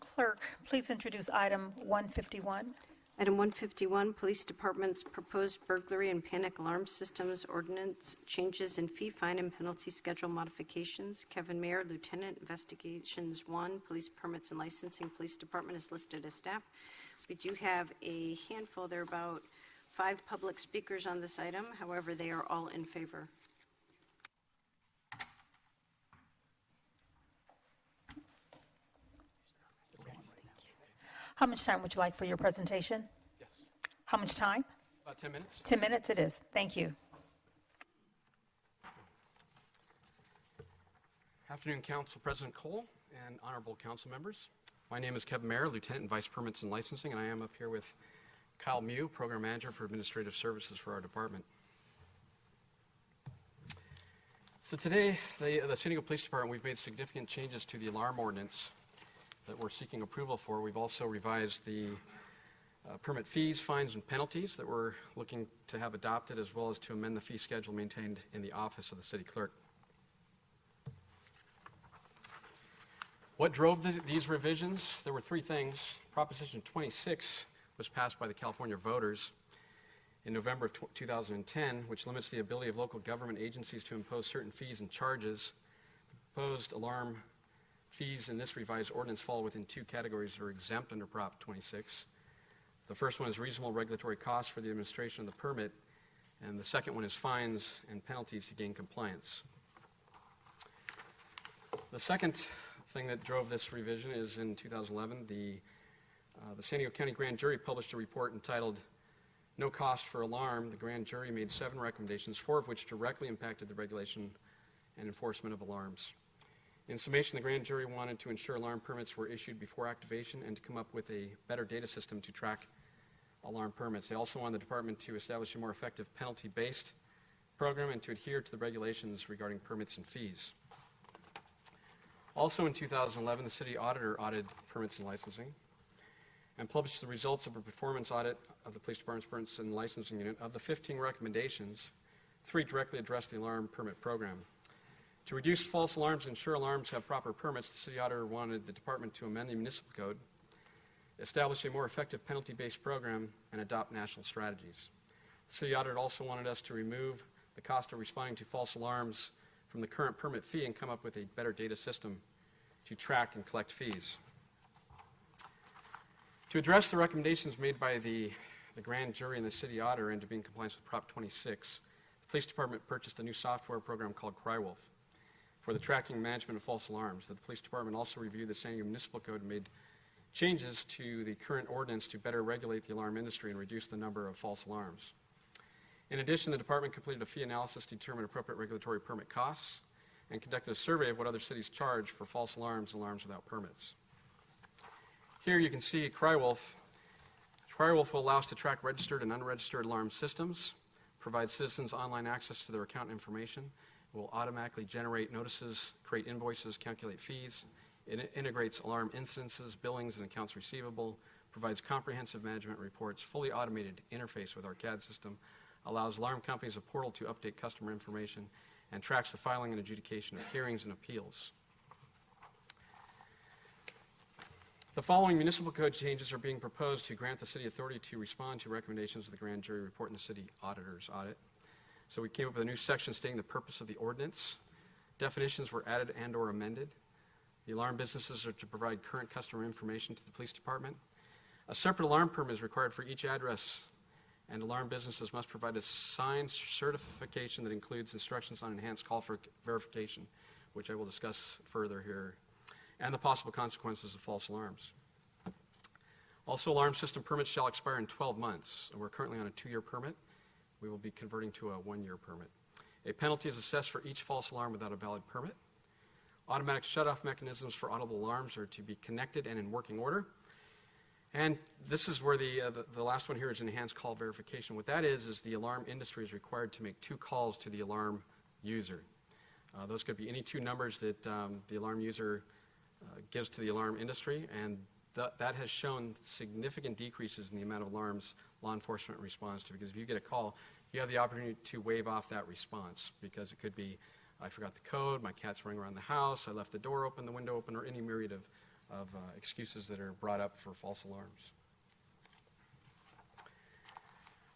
Clerk, please introduce item 151. Item 151, Police Department's proposed burglary and panic alarm systems ordinance changes in fee, fine, and penalty schedule modifications. Kevin Mayer, Lieutenant, Investigations 1, Police Permits and Licensing, Police Department is listed as staff. We do have a handful, there are about 5 public speakers on this item. However, they are all in favor. How much time would you like for your presentation? Yes. How much time? About 10 minutes. 10 minutes it is. Thank you. Afternoon, Council President Cole and honorable council members. My name is Kevin Mayer, Lieutenant in Vice Permits and Licensing, and I am up here with Kyle Mew, Program Manager for Administrative Services for our department. So today, the San Diego Police Department, we've made significant changes to the alarm ordinance that we're seeking approval for. We've also revised the permit fees, fines, and penalties that we're looking to have adopted, as well as to amend the fee schedule maintained in the office of the city clerk. What drove these revisions? There were 3 things. Proposition 26 was passed by the California voters in November of 2010, which limits the ability of local government agencies to impose certain fees and charges. The proposed alarm fees in this revised ordinance fall within 2 categories that are exempt under Prop 26. The first one is reasonable regulatory costs for the administration of the permit, and the second one is fines and penalties to gain compliance. The second thing that drove this revision is in 2011, the San Diego County Grand Jury published a report entitled No Cost for Alarm. The Grand Jury made 7 recommendations, 4 of which directly impacted the regulation and enforcement of alarms. In summation, the grand jury wanted to ensure alarm permits were issued before activation and to come up with a better data system to track alarm permits. They also wanted the department to establish a more effective penalty-based program and to adhere to the regulations regarding permits and fees. Also in 2011, the city auditor audited permits and licensing and published the results of a performance audit of the police department's permits and licensing unit. Of the 15 recommendations, 3 directly addressed the alarm permit program. To reduce false alarms and ensure alarms have proper permits, the city auditor wanted the department to amend the municipal code, establish a more effective penalty-based program, and adopt national strategies. The city auditor also wanted us to remove the cost of responding to false alarms from the current permit fee and come up with a better data system to track and collect fees. To address the recommendations made by the grand jury and the city auditor and to be in compliance with Prop 26, the police department purchased a new software program called CryWolf for the tracking and management of false alarms. The police department also reviewed the San Diego Municipal Code and made changes to the current ordinance to better regulate the alarm industry and reduce the number of false alarms. In addition, the department completed a fee analysis to determine appropriate regulatory permit costs and conducted a survey of what other cities charge for false alarms and alarms without permits. Here you can see CryWolf. CryWolf will allow us to track registered and unregistered alarm systems, provide citizens online access to their account information. It will automatically generate notices, create invoices, calculate fees. It integrates alarm incidences, billings, and accounts receivable, provides comprehensive management reports, fully automated interface with our CAD system, allows alarm companies a portal to update customer information, and tracks the filing and adjudication of hearings and appeals. The following municipal code changes are being proposed to grant the city authority to respond to recommendations of the grand jury report and the city auditor's audit. So we came up with a new section stating the purpose of the ordinance. Definitions were added and or amended. The alarm businesses are to provide current customer information to the police department. A separate alarm permit is required for each address, and alarm businesses must provide a signed certification that includes instructions on enhanced call for verification, which I will discuss further here, and the possible consequences of false alarms. Also, alarm system permits shall expire in 12 months. We're currently on a 2-year permit. We will be converting to a 1-year permit. A penalty is assessed for each false alarm without a valid permit. Automatic shutoff mechanisms for audible alarms are to be connected and in working order. And this is where the last one here is enhanced call verification. What that is the alarm industry is required to make 2 calls to the alarm user. Those could be any two numbers that the alarm user gives to the alarm industry, and that has shown significant decreases in the amount of alarms law enforcement responds to, because if you get a call, you have the opportunity to waive off that response, because it could be, I forgot the code, my cat's running around the house, I left the door open, the window open, or any myriad of excuses that are brought up for false alarms.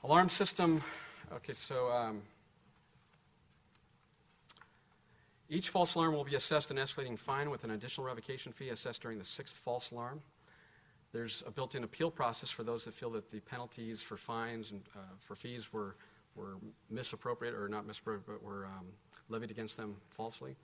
Alarm system, okay, so each false alarm will be assessed an escalating fine with an additional revocation fee assessed during the sixth false alarm. There's a built-in appeal process for those that feel that the penalties for fines and for fees were misappropriated, or not misappropriated, but were levied against them falsely.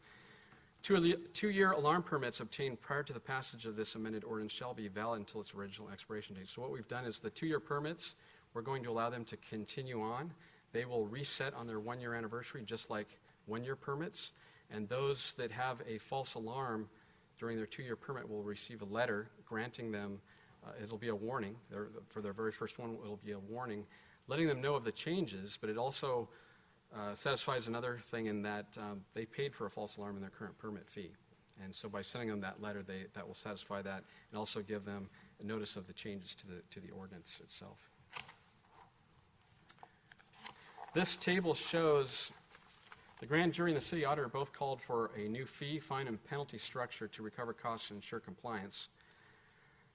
Two-year alarm permits obtained prior to the passage of this amended ordinance shall be valid until its original expiration date. So what we've done is the 2-year permits, we're going to allow them to continue on. They will reset on their 1-year anniversary, just like 1-year permits. And those that have a false alarm during their 2-year permit will receive a letter granting them, it'll be a warning. For their very first one, it'll be a warning, letting them know of the changes, but it also satisfies another thing in that they paid for a false alarm in their current permit fee. And so by sending them that letter, that will satisfy that and also give them a notice of the changes to the ordinance itself. This table shows the grand jury and the city auditor both called for a new fee, fine, and penalty structure to recover costs and ensure compliance.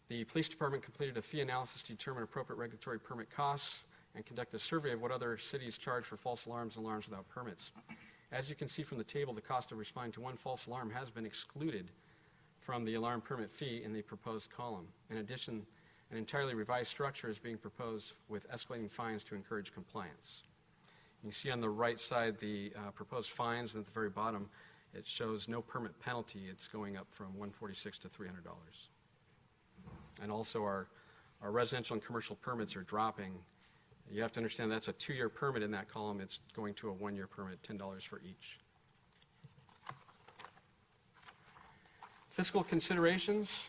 The police department completed a fee analysis to determine appropriate regulatory permit costs and conduct a survey of what other cities charge for false alarms and alarms without permits. As you can see from the table, the cost of responding to one false alarm has been excluded from the alarm permit fee in the proposed column. In addition, an entirely revised structure is being proposed with escalating fines to encourage compliance. You can see on the right side the proposed fines, and at the very bottom it shows no permit penalty. It's going up from $146 to $300. And also our residential and commercial permits are dropping. You have to understand that's a 2-year permit in that column. It's going to a 1-year permit, $10 for each. Fiscal considerations.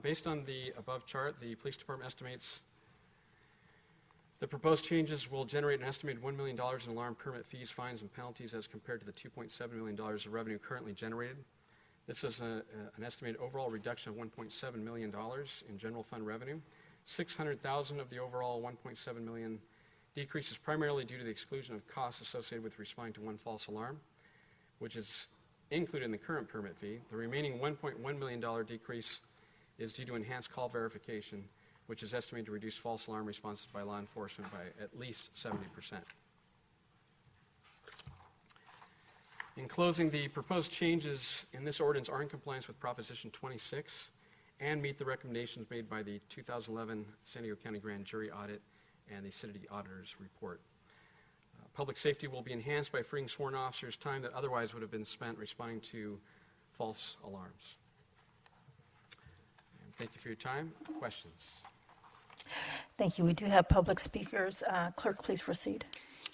Based on the above chart, the police department estimates the proposed changes will generate an estimated $1 million in alarm permit fees, fines, and penalties as compared to the $2.7 million of revenue currently generated. This is an estimated overall reduction of $1.7 million in general fund revenue. $600,000 of the overall $1.7 million decrease is primarily due to the exclusion of costs associated with responding to one false alarm, which is included in the current permit fee. The remaining $1.1 million decrease is due to enhanced call verification, which is estimated to reduce false alarm responses by law enforcement by at least 70%. In closing, the proposed changes in this ordinance are in compliance with Proposition 26 and meet the recommendations made by the 2011 San Diego County Grand Jury Audit and the City Auditor's Report. Public safety will be enhanced by freeing sworn officers time that otherwise would have been spent responding to false alarms. And thank you for your time. Questions? Thank you. We do have public speakers. Clerk, please proceed.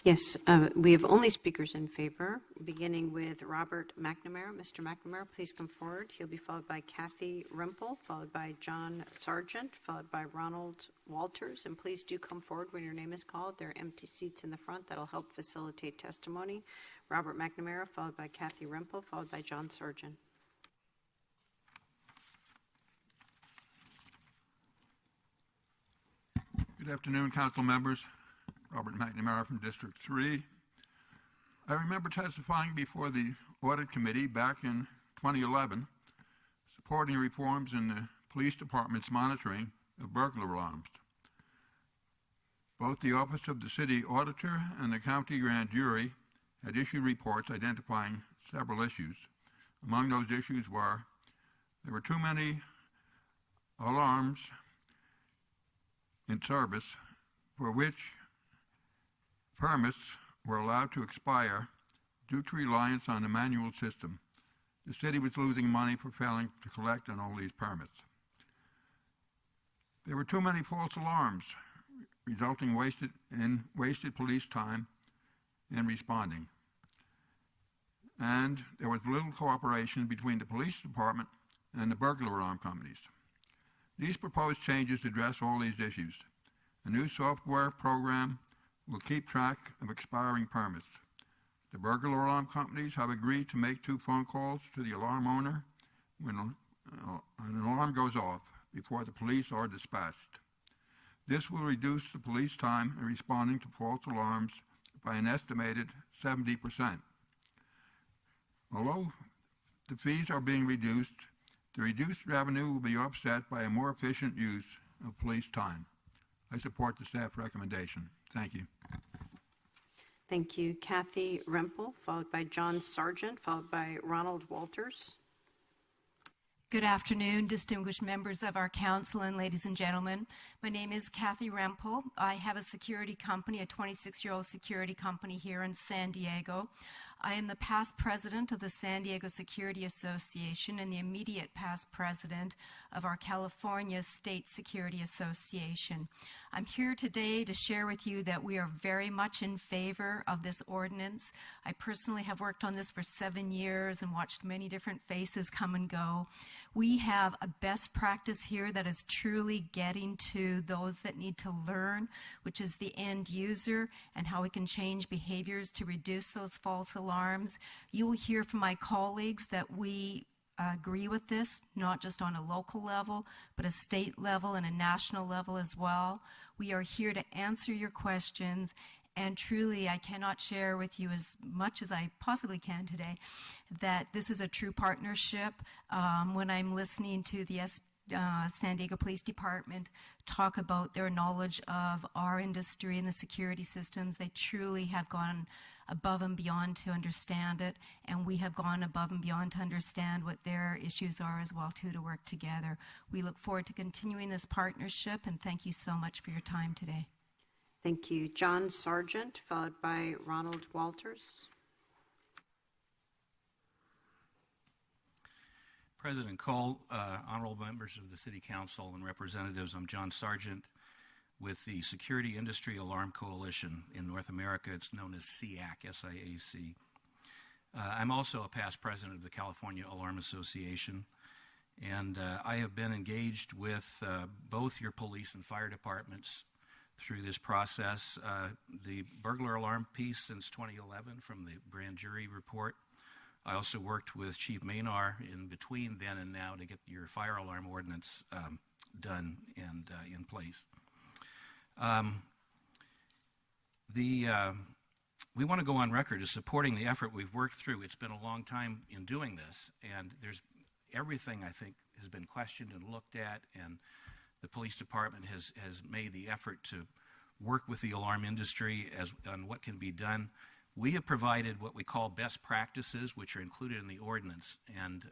Yes, we have only speakers in favor, beginning with Robert McNamara. Mr. McNamara, please come forward. He'll be followed by Kathy Rempel, followed by John Sargent, followed by Ronald Walters. And please do come forward when your name is called. There are empty seats in the front that'll help facilitate testimony. Robert McNamara, followed by Kathy Rempel, followed by John Sargent. Good afternoon, council members. Robert McNamara from District 3. I remember testifying before the Audit Committee back in 2011, supporting reforms in the police department's monitoring of burglar alarms. Both the Office of the City Auditor and the County Grand Jury had issued reports identifying several issues. Among those issues were there were too many alarms in service for which permits were allowed to expire due to reliance on the manual system. The city was losing money for failing to collect on all these permits. There were too many false alarms, resulting in wasted police time in responding. And there was little cooperation between the police department and the burglar alarm companies. These proposed changes address all these issues. A new software program will keep track of expiring permits. The burglar alarm companies have agreed to make 2 phone calls to the alarm owner when an alarm goes off before the police are dispatched. This will reduce the police time in responding to false alarms by an estimated 70%. Although the fees are being reduced, the reduced revenue will be offset by a more efficient use of police time. I support the staff recommendation. Thank you. Thank you. Kathy Rempel, followed by John Sargent, followed by Ronald Walters. Good afternoon, distinguished members of our council and ladies and gentlemen. My name is Kathy Rempel. I have a security company, a 26-year-old security company here in San Diego. I am the past president of the San Diego Security Association and the immediate past president of our California State Security Association. I'm here today to share with you that we are very much in favor of this ordinance. I personally have worked on this for 7 years and watched many different faces come and go. We have a best practice here that is truly getting to those that need to learn, which is the end user, and how we can change behaviors to reduce those false alarms. You will hear from my colleagues that we agree with this, not just on a local level, but a state level and a national level as well. We are here to answer your questions, and truly, I cannot share with you as much as I possibly can today that this is a true partnership. When I'm listening to the San Diego Police Department talk about their knowledge of our industry and the security systems, they truly have gone above and beyond to understand it, and we have gone above and beyond to understand what their issues are as well too, to work together. We look forward to continuing this partnership, and thank you so much for your time today. Thank you. John Sargent, followed by Ronald Walters. President Cole, honorable members of the City Council and representatives, I'm John Sargent with the Security Industry Alarm Coalition in North America. It's known as SIAC, S-I-A-C. I'm also a past president of the California Alarm Association, and I have been engaged with both your police and fire departments through this process. The burglar alarm piece since 2011 from the grand jury report. I also worked with Chief Maynard in between then and now to get your fire alarm ordinance done and in place. We want to go on record as supporting the effort we've worked through. It's been a long time in doing this, and there's everything I think has been questioned and looked at, and the police department has made the effort to work with the alarm industry on what can be done. We have provided what we call best practices, which are included in the ordinance, and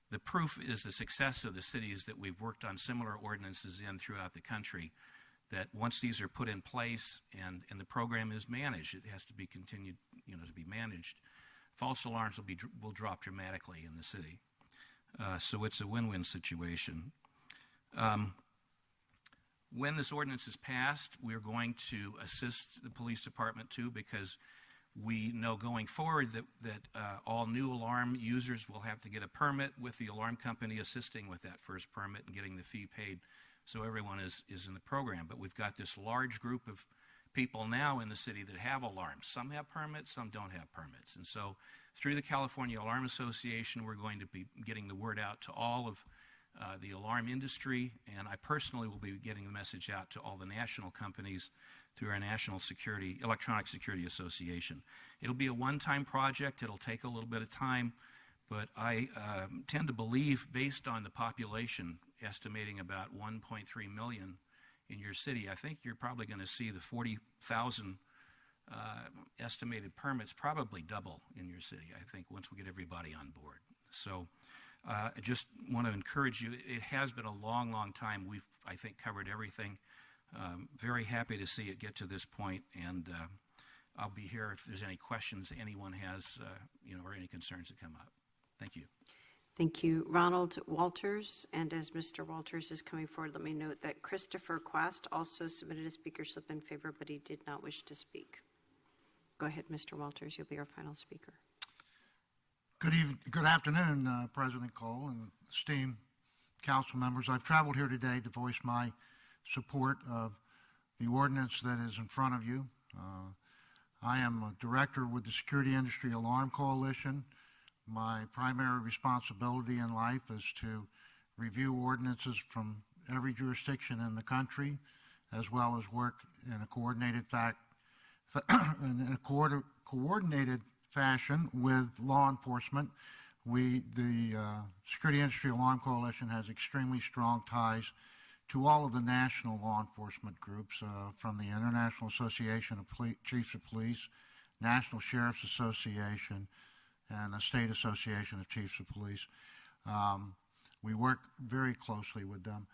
the proof is the success of the cities that we've worked on similar ordinances in throughout the country, that once these are put in place and the program is managed, it has to be continued, to be managed, false alarms will drop dramatically in the city. So it's a win-win situation. When this ordinance is passed, we're going to assist the police department too, because we know going forward that all new alarm users will have to get a permit with the alarm company assisting with that first permit and getting the fee paid, so everyone is in the program. But we've got this large group of people now in the city that have alarms. Some have permits, some don't have permits. And so through the California Alarm Association, we're going to be getting the word out to all of the alarm industry, and I personally will be getting the message out to all the national companies through our National Electronic Security Association. It'll be a one-time project. It'll take a little bit of time, but I tend to believe, based on the population estimating about 1.3 million in your city, I think you're probably going to see the 40,000 estimated permits probably double in your city, I think, once we get everybody on board. So I just want to encourage you. It has been a long, long time. We've, I think, covered everything. Very happy to see it get to this point, and I'll be here if there's any questions anyone has, or any concerns that come up. Thank you. Thank you. Ronald Walters, and as Mr. Walters is coming forward, let me note that Christopher Quast also submitted a speaker slip in favor, but he did not wish to speak. Go ahead, Mr. Walters. You'll be our final speaker. Good afternoon, President Cole and esteemed council members. I've traveled here today to voice my support of the ordinance that is in front of you. I am a director with the Security Industry Alarm Coalition. My primary responsibility in life is to review ordinances from every jurisdiction in the country, as well as work in a coordinated fashion with law enforcement. The Security Industry Alarm Coalition has extremely strong ties to all of the national law enforcement groups, from the International Association of Chiefs of Police, National Sheriff's Association, and the State Association of Chiefs of Police. We work very closely with them.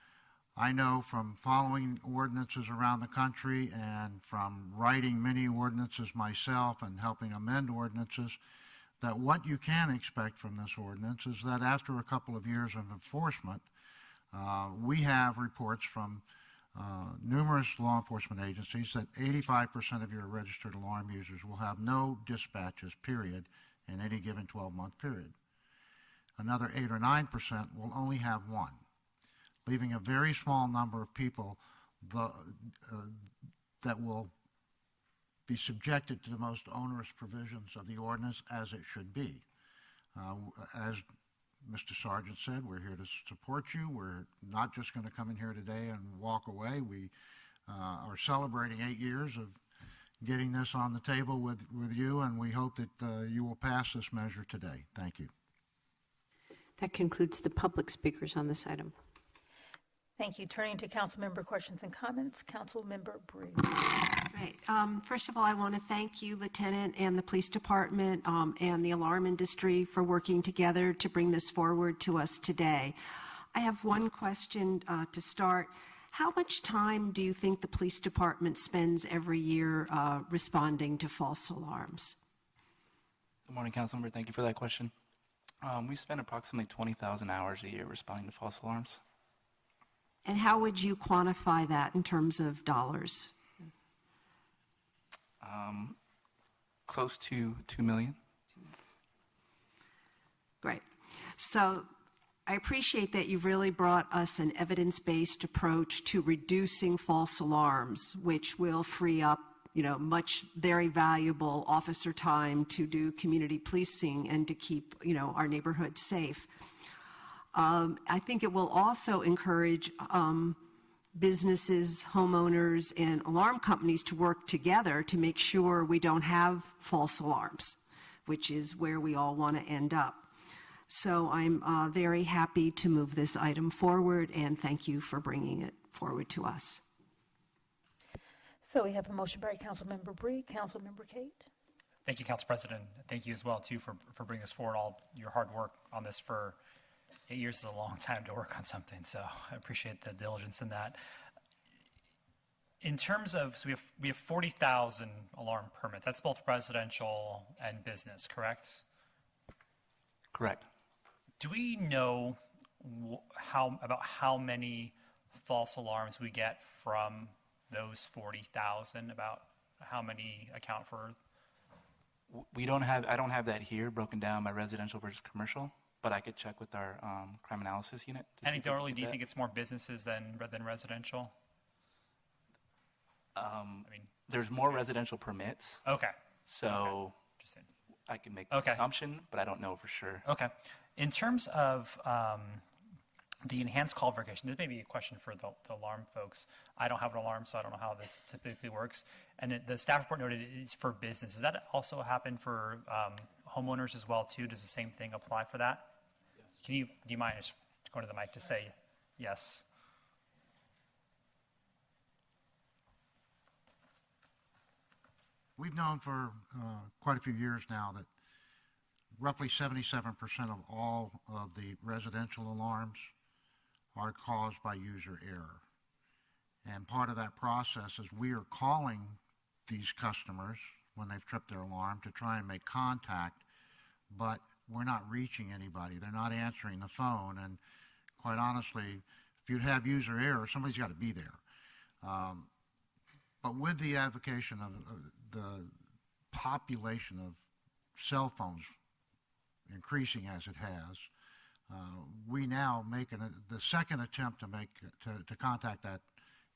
I know from following ordinances around the country and from writing many ordinances myself and helping amend ordinances that what you can expect from this ordinance is that after a couple of years of enforcement, we have reports from numerous law enforcement agencies that 85% of your registered alarm users will have no dispatches, period, in any given 12-month period. Another 8 or 9% will only have one, leaving a very small number of people that will be subjected to the most onerous provisions of the ordinance, as it should be. As Mr. Sargent said, we're here to support you. We're not just going to come in here today and walk away. We are celebrating 8 years of getting this on the table with you, and we hope that you will pass this measure today. Thank you. That concludes the public speakers on this item. Thank you. Turning to council member questions and comments, Council Member Bree. Right. First of all, I want to thank you, Lieutenant, and the police department and the alarm industry for working together to bring this forward to us today. I have one question to start. How much time do you think the police department spends every year responding to false alarms? Good morning, Councilmember. Thank you for that question. We spend approximately 20,000 hours a year responding to false alarms. And how would you quantify that in terms of dollars? Close to $2 million. Great. So I appreciate that you've really brought us an evidence-based approach to reducing false alarms, which will free up, much very valuable officer time to do community policing and to keep, our neighborhoods safe. I think it will also encourage businesses, homeowners, and alarm companies to work together to make sure we don't have false alarms, which is where we all want to end up. So I'm very happy to move this item forward, and thank you for bringing it forward to us. So we have a motion by Councilmember Bree. Councilmember Kate. Thank you, Council President. Thank you as well, too, for bringing us forward. All your hard work on this for 8 years is a long time to work on something, so I appreciate the diligence in that. In terms of, so we have 40,000 alarm permits. That's both residential and business, correct? Correct. Do we know about how many false alarms we get from those 40,000? About how many account for? I don't have that here broken down by residential versus commercial, but I could check with our crime analysis unit. Anecdotally, do you think it's more businesses than residential? There's more residential permits. Okay. So Interesting. I can make the assumption, but I don't know for sure. Okay. In terms of the enhanced call verification, this may be a question for the alarm folks. I don't have an alarm, so I don't know how this typically works. And the staff report noted it's for business. Does that also happen for homeowners as well, too? Does the same thing apply for that? Yes. Do you mind just going to the mic to say yes? We've known for quite a few years now that roughly 77% of all of the residential alarms are caused by user error. And part of that process is we are calling these customers when they've tripped their alarm to try and make contact, but we're not reaching anybody. They're not answering the phone. And quite honestly, if you have user error, somebody's got to be there. But with the advocation of the population of cell phones increasing as it has, we now make the second attempt to contact that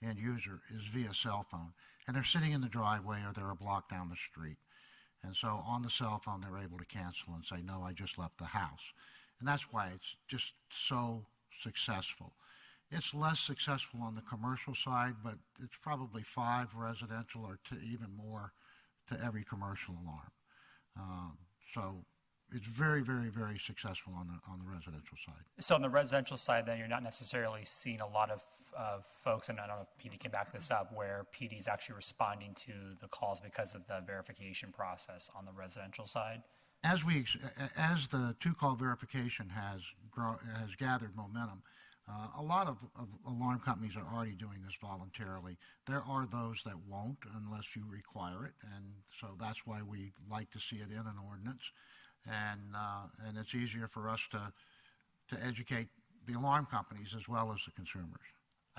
end user is via cell phone. And they're sitting in the driveway or they're a block down the street. And so on the cell phone, they're able to cancel and say, no, I just left the house. And that's why it's just so successful. It's less successful on the commercial side, but it's probably 5 residential or even more to every commercial alarm. So it's very, very, very successful on the residential side. So on the residential side, then you're not necessarily seeing a lot of folks, and I don't know if PD can back this up, where PD is actually responding to the calls because of the verification process on the residential side. As the two-call verification has gathered momentum, a lot of alarm companies are already doing this voluntarily. There are those that won't unless you require it, and so that's why we like to see it in an ordinance. And it's easier for us to educate the alarm companies as well as the consumers.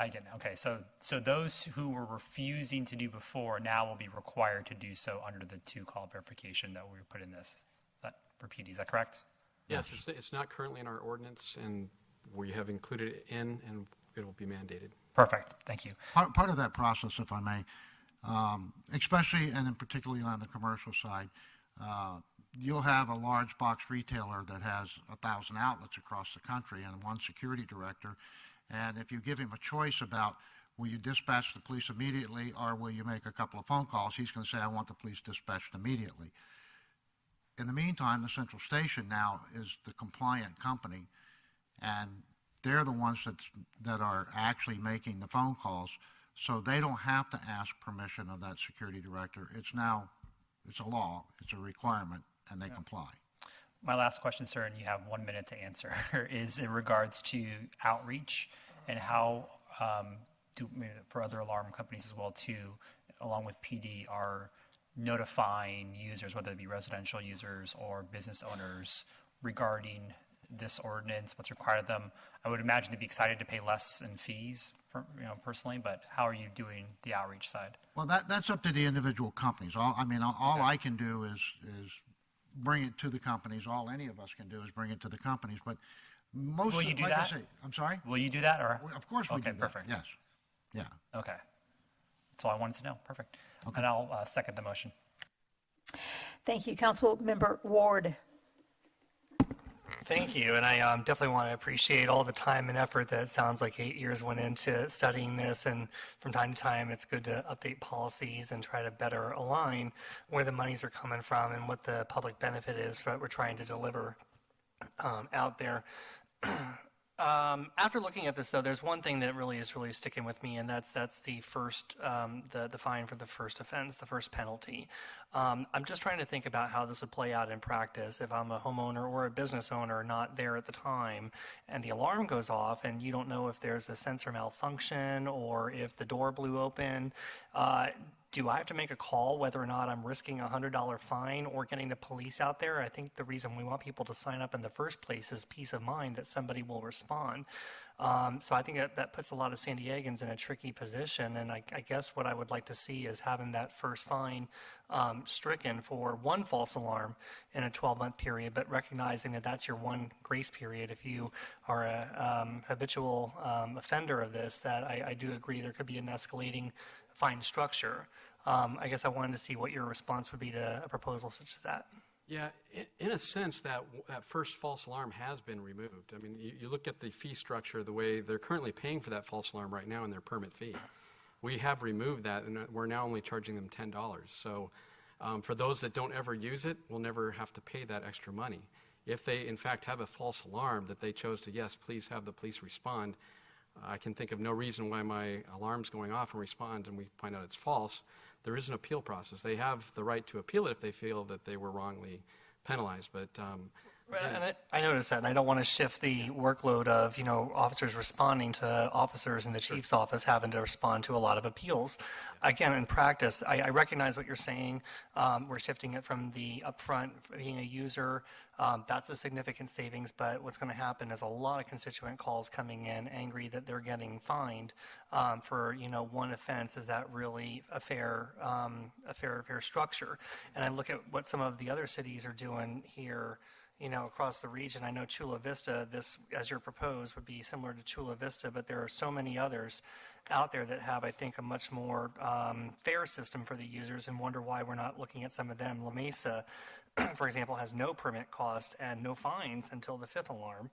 I get it. Okay, so those who were refusing to do before now will be required to do so under the two-call verification that we put in this. For PD, is that correct? Yes, it's not currently in our ordinance, and we have included it in, and it will be mandated. Perfect. Thank you. Part of that process, if I may, especially and in particularly on the commercial side, you'll have a large box retailer that has 1,000 outlets across the country and one security director. And if you give him a choice about will you dispatch the police immediately or will you make a couple of phone calls, he's going to say, I want the police dispatched immediately. In the meantime, the central station now is the compliant company, and they're the ones that are actually making the phone calls, so they don't have to ask permission of that security director. It's a law, it's a requirement, and they comply. My last question, sir, and you have 1 minute to answer, is in regards to outreach and how, for other alarm companies as well too, along with PD, are notifying users, whether it be residential users or business owners, regarding this ordinance, what's required of them. I would imagine they'd be excited to pay less in fees, personally, but how are you doing the outreach side? Well, that's up to the individual companies. All I can do is bring it to the companies. All any of us can do is bring it to the companies. But most will you do that? I'm sorry? Will you do that? Or of course we do that. Okay, perfect. Yes. Yeah. Okay. That's all I wanted to know. Perfect. Okay. And I'll second the motion. Thank you. Council Member Ward. Thank you, and I definitely want to appreciate all the time and effort that it sounds like 8 years went into studying this, and from time to time it's good to update policies and try to better align where the monies are coming from and what the public benefit is that we're trying to deliver out there. After looking at this, though, there's one thing that really is sticking with me, and that's the first, the fine for the first offense, the first penalty. I'm just trying to think about how this would play out in practice if I'm a homeowner or a business owner not there at the time, and the alarm goes off, and you don't know if there's a sensor malfunction or if the door blew open. Do I have to make a call whether or not I'm risking a $100 fine or getting the police out there? I think the reason we want people to sign up in the first place is peace of mind that somebody will respond. So I think that puts a lot of San Diegans in a tricky position, and I guess what I would like to see is having that first fine stricken for one false alarm in a 12-month period, but recognizing that that's your one grace period. If you are a habitual offender of this, that I do agree there could be an escalating fine structure. I guess I wanted to see what your response would be to a proposal such as that. Yeah, in a sense, that first false alarm has been removed. I mean, you look at the fee structure, the way they're currently paying for that false alarm right now in their permit fee. We have removed that, and we're now only charging them $10. So for those that don't ever use it, we'll never have to pay that extra money. If they, in fact, have a false alarm that they chose to, yes, please have the police respond, I can think of no reason why my alarm's going off and respond and we find out it's false. There is an appeal process. They have the right to appeal it if they feel that they were wrongly penalized. But and I noticed that, and I don't want to shift the workload of officers responding to officers in the chief's office having to respond to a lot of appeals. Again, in practice, I recognize what you're saying. We're shifting it from the upfront being a user. That's a significant savings, but what's going to happen is a lot of constituent calls coming in angry that they're getting fined for one offense. Is that really a fair structure? And I look at what some of the other cities are doing here across the region. I know Chula Vista, this, as you're proposed, would be similar to Chula Vista, but there are so many others out there that have, I think, a much more fair system for the users, and wonder why we're not looking at some of them. La Mesa, for example, has no permit cost and no fines until the 5th alarm.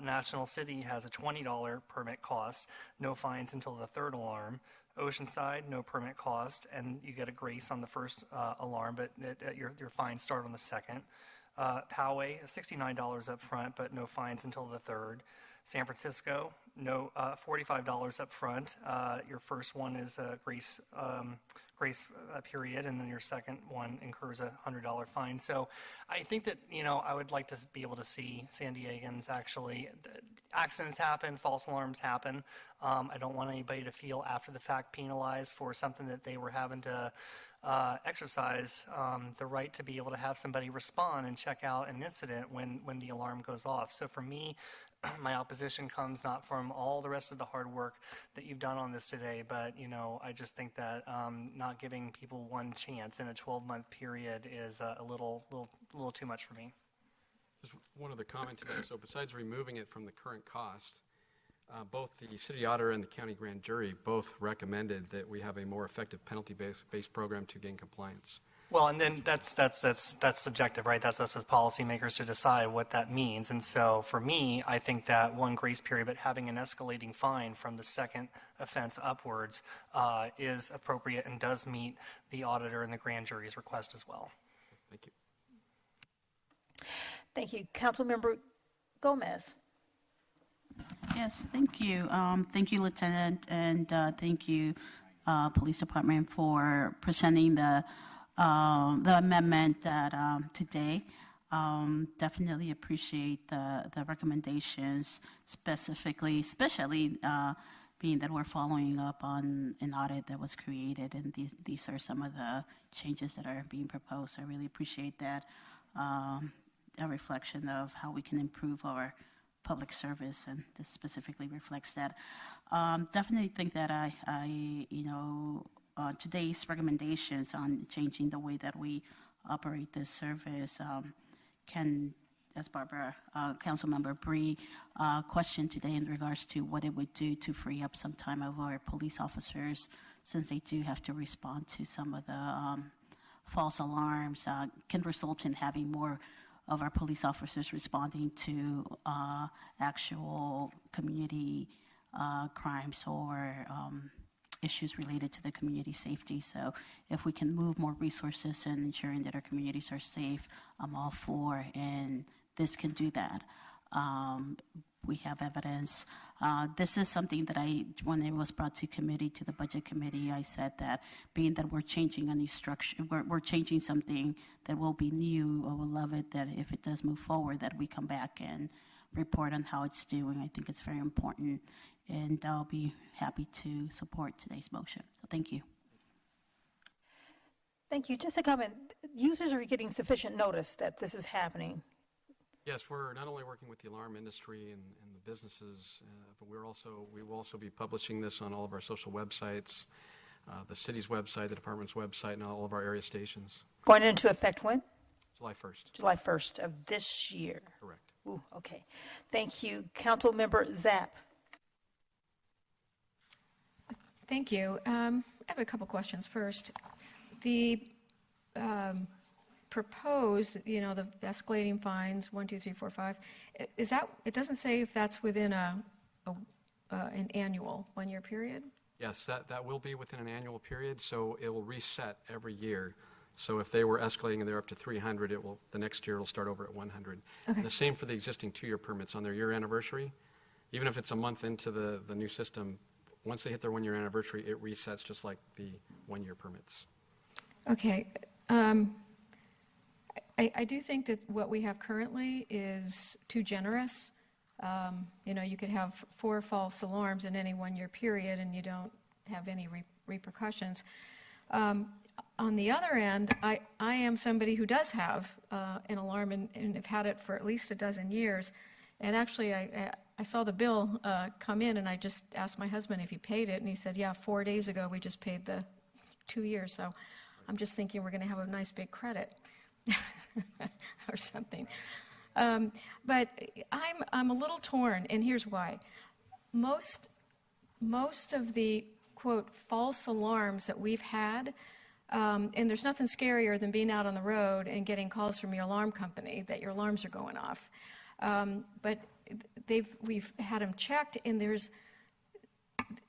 National City has a $20 permit cost, no fines until the 3rd alarm. Oceanside, no permit cost, and you get a grace on the 1st alarm, but your fines start on the 2nd. Poway, $69 up front, but no fines until the 3rd. San Francisco, no $45 up front. Your first one is a grace period, and then your second one incurs a $100 fine. So I think that, I would like to be able to see San Diegans actually, accidents happen, false alarms happen. I don't want anybody to feel after the fact penalized for something that they were having to exercise the right to be able to have somebody respond and check out an incident when the alarm goes off. So for me, my opposition comes not from all the rest of the hard work that you've done on this today, but I just think that not giving people one chance in a 12-month period is a little too much for me. Just one other comment to that. So besides removing it from the current cost, both the city auditor and the county grand jury both recommended that we have a more effective penalty-based program to gain compliance. Well, and then that's subjective, right? That's us as policymakers to decide what that means. And so for me, I think that one grace period, but having an escalating fine from the second offense upwards is appropriate and does meet the auditor and the grand jury's request as well. Thank you. Thank you. Councilmember Gomez. Yes, thank you. Thank you, Lieutenant, and thank you, Police Department, for presenting the amendment that today. Definitely appreciate the recommendations, especially being that we're following up on an audit that was created, and these are some of the changes that are being proposed. I really appreciate that. A reflection of how we can improve our public service, and this specifically reflects that. Definitely think that today's recommendations on changing the way that we operate this service can, as Barbara, Councilmember Bree, questioned today in regards to what it would do to free up some time of our police officers, since they do have to respond to some of the false alarms, can result in having more of our police officers responding to actual community crimes or issues related to the community safety. So if we can move more resources in ensuring that our communities are safe, I'm all for, and this can do that. We have evidence. This is something that when it was brought to committee, to the budget committee, I said that being that we're changing a new structure, we're changing something that will be new, I would love it that if it does move forward, that we come back and report on how it's doing. I think it's very important, and I'll be happy to support today's motion. So thank you. Thank you. Just a comment. Users are getting sufficient notice that this is happening. Yes, we're not only working with the alarm industry and the businesses, but we will also be publishing this on all of our social websites, the city's website, the department's website, and all of our area stations. Going into effect when? July 1st. July 1st of this year. Correct. Ooh, okay. Thank you. Councilmember Zapp. Thank you. I have a couple questions. First, the proposed, the escalating fines, 1, 2, 3, 4, 5, is that, it doesn't say if that's within an annual 1-year period? Yes, that will be within an annual period, so it will reset every year. So if they were escalating and they're up to 300, the next year it'll start over at 100. Okay. And the same for the existing 2-year permits on their year anniversary. Even if it's a month into the new system, once they hit their 1-year anniversary, it resets just like the 1-year permits. Okay. I do think that what we have currently is too generous. You could have 4 false alarms in any 1-year period and you don't have any repercussions. On the other end, I am somebody who does have an alarm and have had it for at least a dozen years. And actually, I saw the bill come in, and I just asked my husband if he paid it, and he said, yeah, 4 days ago we just paid the 2 years. So I'm just thinking we're going to have a nice big credit or something. But I'm a little torn, and here's why. Most of the, quote, false alarms that we've had, and there's nothing scarier than being out on the road and getting calls from your alarm company that your alarms are going off. But we've had them checked, and there's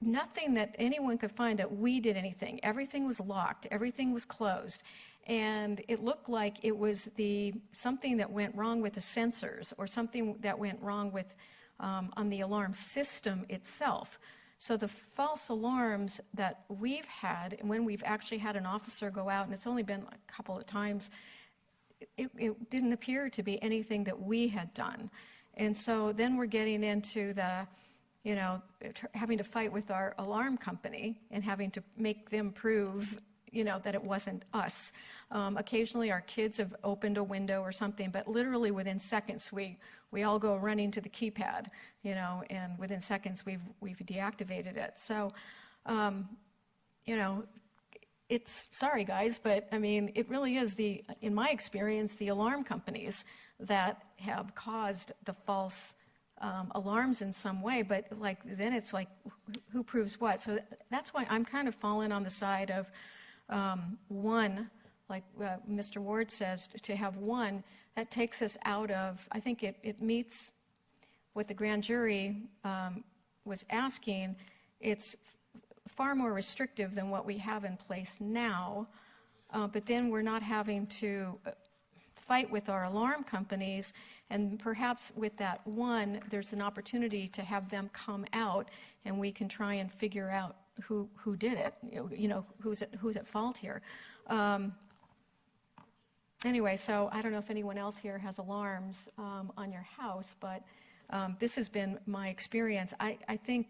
nothing that anyone could find that we did anything. Everything was locked. Everything was closed. And it looked like it was something that went wrong with the sensors or something that went wrong with on the alarm system itself. So the false alarms that we've had, and when we've actually had an officer go out, and it's only been a couple of times, it didn't appear to be anything that we had done. And so then we're getting into having to fight with our alarm company and having to make them prove, that it wasn't us. Occasionally our kids have opened a window or something, but literally within seconds we all go running to the keypad, and within seconds we've deactivated it. So, it's, sorry guys, but I mean, it really is in my experience, the alarm companies that have caused the false alarms in some way, but then it's like, who proves what? So that's why I'm kind of falling on the side of one, like Mr. Ward says, to have one that takes us out of, I think it meets what the grand jury was asking. It's far more restrictive than what we have in place now, but then we're not having to fight with our alarm companies, and perhaps with that one, there's an opportunity to have them come out and we can try and figure out who did it, who's at fault here. Anyway, so I don't know if anyone else here has alarms on your house, but this has been my experience. I think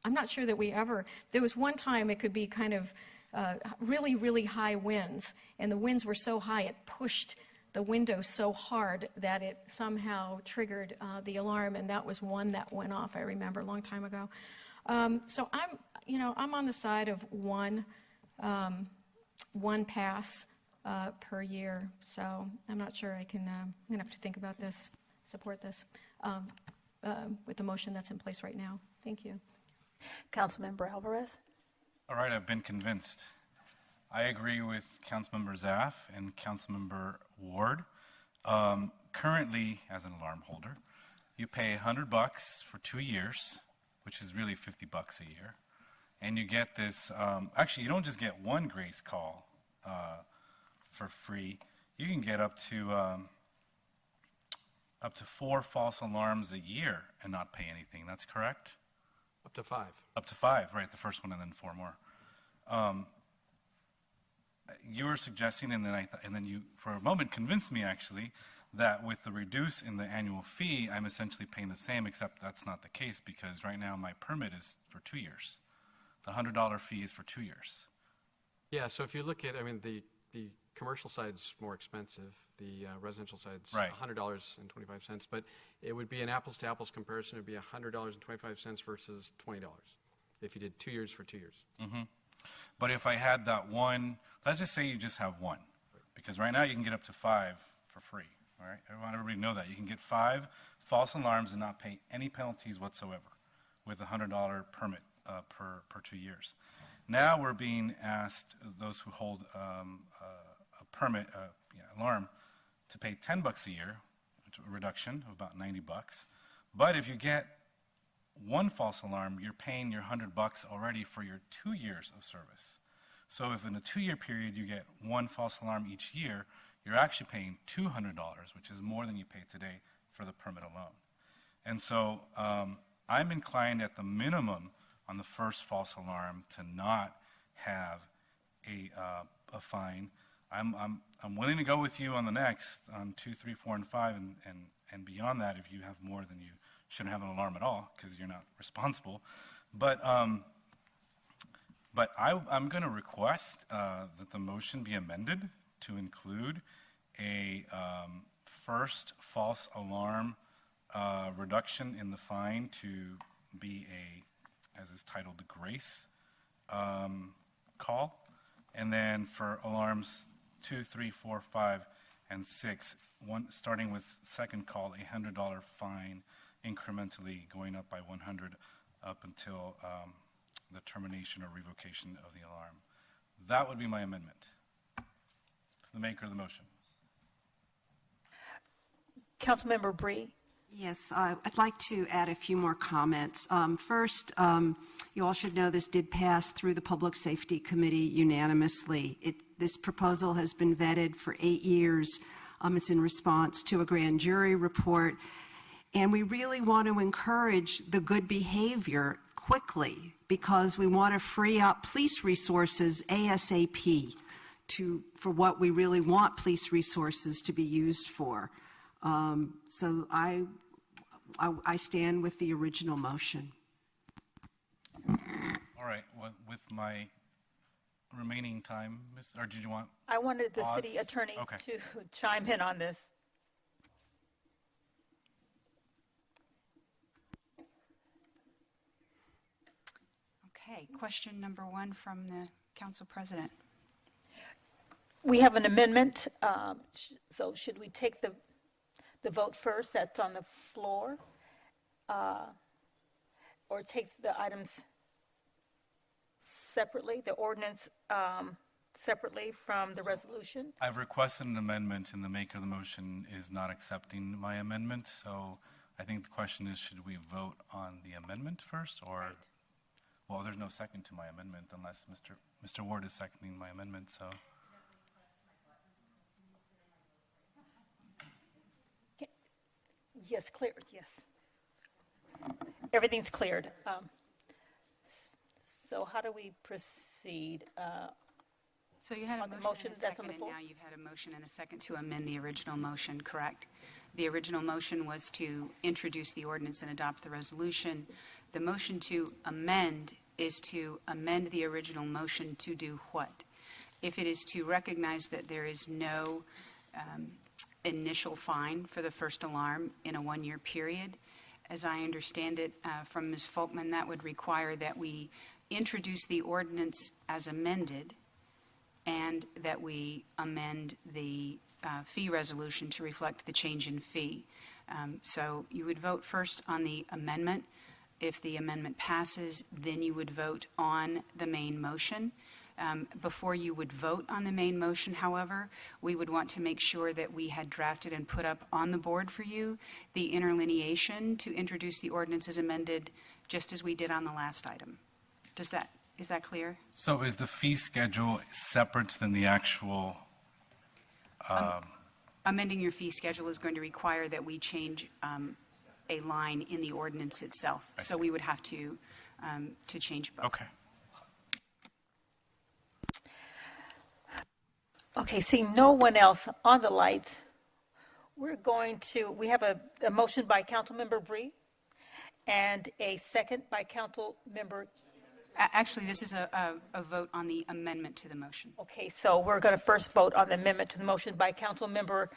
I'm not sure that there was one time it could be kind of really, really high winds, and the winds were so high it pushed the window so hard that it somehow triggered the alarm, and that was one that went off, I remember, a long time ago. So I'm on the side of one pass per year, so I'm not sure I'm going to have to think about this, support this with the motion that's in place right now. Thank you. Councilmember Alvarez? All right, I've been convinced. I agree with Councilmember Zaff and Councilmember Ward. Currently, as an alarm holder, you pay $100 for 2 years, which is really $50 a year, and you get this. Actually, you don't just get one grace call for free. You can get up to 4 false alarms a year and not pay anything. That's correct? Up to 5. Up to 5, right, the first one and then 4 more. You were suggesting, and then you, for a moment, convinced me, actually, that with the reduce in the annual fee, I'm essentially paying the same, except that's not the case, because right now my permit is for 2 years. The $100 fee is for 2 years. Yeah, so if you look at, the commercial side's more expensive. The residential side's right. $100.25, but it would be an apples-to-apples comparison. It would be $100.25 versus $20 if you did 2 years for 2 years. Mm-hmm. But if I had that one, let's just say you just have one, because right now you can get up to 5 for free. All right, I want everybody to know that you can get 5 false alarms and not pay any penalties whatsoever, with a $100 permit per 2 years. Now we're being asked, those who hold a permit, alarm, to pay $10 a year, which is a reduction of about $90. But if you get one false alarm, you're paying your $100 already for your 2 years of service. So if in a 2-year period you get one false alarm each year, you're actually paying $200, which is more than you pay today for the permit alone. And so I'm inclined at the minimum on the first false alarm to not have a fine. I'm willing to go with you on the next, on 2, 3, 4, and 5, and beyond that if you have more than you shouldn't have an alarm at all because you're not responsible. But I'm going to request that the motion be amended to include a first false alarm reduction in the fine to be as is titled, the grace call. And then for alarms 2, 3, 4, 5, And 6, starting with second call, a $100 fine, incrementally going up by 100 up until the termination or revocation of the alarm. That would be my amendment. The maker of the motion. Councilmember Bree. Yes, I'd like to add a few more comments. First, you all should know this did pass through the Public Safety Committee unanimously. This proposal has been vetted for 8 years. It's in response to a grand jury report. And we really want to encourage the good behavior quickly because we want to free up police resources ASAP for what we really want police resources to be used for. So I stand with the original motion. All right. Well, with my remaining time, or did you want? I wanted the pause? city attorney Okay. to chime in on this. Okay, question number 1 from the council president. We have an amendment, so should we take the vote first that's on the floor, or take the items separately, the ordinance separately from the resolution? I've requested an amendment, and the maker of the motion is not accepting my amendment. So I think the question is, should we vote on the amendment first, or? Right. Well, there's no second to my amendment unless Mr. Ward is seconding my amendment. So. Yes, clear. Yes. Everything's cleared. So how do we proceed? So you had a on the motion motion and a that's on second, the and floor? now you've had a motion and a second to amend the original motion, correct? The original motion was to introduce the ordinance and adopt the resolution. The motion to amend is to amend the original motion to do what? If it is to recognize that there is no initial fine for the first alarm in a 1-year period, as I understand it from Ms. Folkman, that would require that we introduce the ordinance as amended and that we amend the fee resolution to reflect the change in fee. So you would vote first on the amendment. If the amendment passes, then you would vote on the main motion. Before you would vote on the main motion, however, we would want to make sure that we had drafted and put up on the board for you the interlineation to introduce the ordinance as amended, just as we did on the last item. Is that clear? So is the fee schedule separate than the actual? Amending your fee schedule is going to require that we change a line in the ordinance itself. So we would have to change both. Okay. Okay, seeing no one else on the lights, we have a motion by Councilmember Bree and a second by Councilmember. Actually, this is a vote on the amendment to the motion. Okay, so we're going to first vote on the amendment to the motion by Councilmember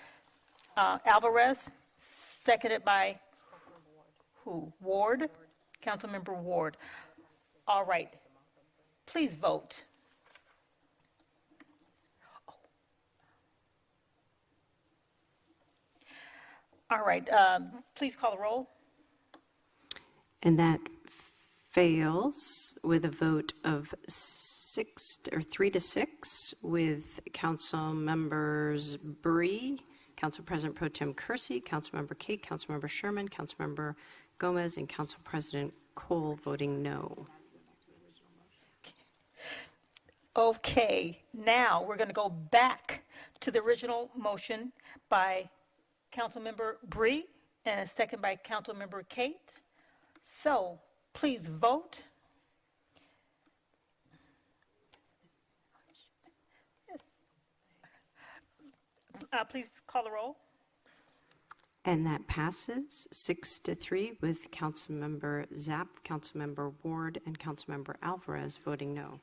Alvarez, seconded by who? Ward? Councilmember Ward. All right. Please vote. All right. Please call the roll. And that fails with a vote of 3-6 with Council Members Bree, Council President Pro Tem Kersey, Council Member Kate, Council Member Sherman, Council Member Gomez, and Council President Cole voting no. Okay, now we're going to go back to the original motion by Councilmember Bree and a second by Councilmember Kate. So please vote. Yes. Please call the roll. And that passes 6-3 with Councilmember Zapp, Councilmember Ward, and Councilmember Alvarez voting no.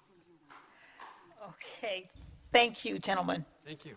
Okay, thank you, gentlemen. Thank you.